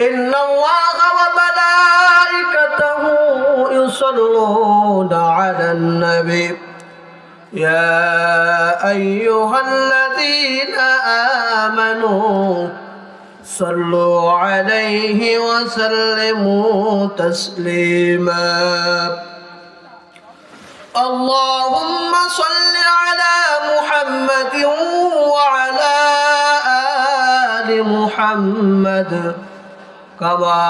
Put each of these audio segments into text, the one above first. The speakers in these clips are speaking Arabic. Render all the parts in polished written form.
إن الله وملائكته يصلون على النبي يا أيها الذين آمنوا صلوا عليه وسلموا تسليما اللهم صل على محمد وعلى آل محمد كما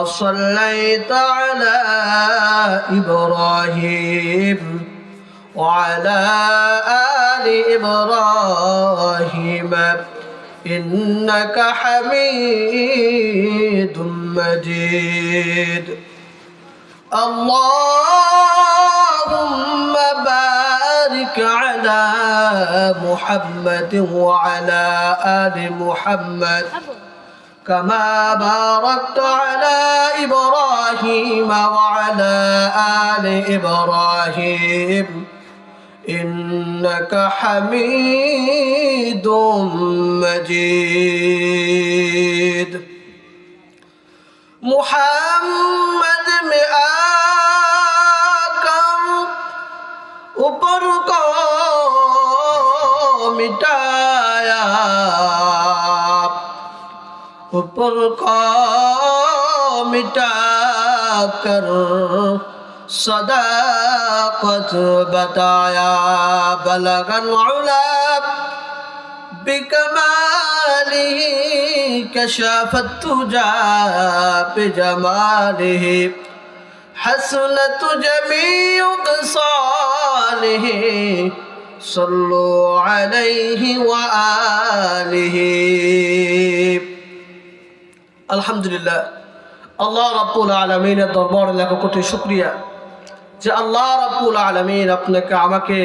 صليت على إبراهيم وعلى آل إبراهيم إنك حميد مجيد اللهم بارك على محمد وعلى آل محمد كما باركت على إبراهيم وعلى آل إبراهيم إنك حميد مجيد محمد में आकर ऊपर को मिटाया ऊपर को मिटाकर सदाकत बताया बलगन उला बिकमालिह कशफत तुजा बिजमालिह हसनत जमीउ क़सालिह सल्लु अलैहि व आलिहि अल्हम्दुलिल्लाह আল্লাহ রাব্বুল আলামিনের দরবারে লাখ কোটি শুকরিয়া যে আল্লাহ রাব্বুল আলামিন আপনাকে আমাকে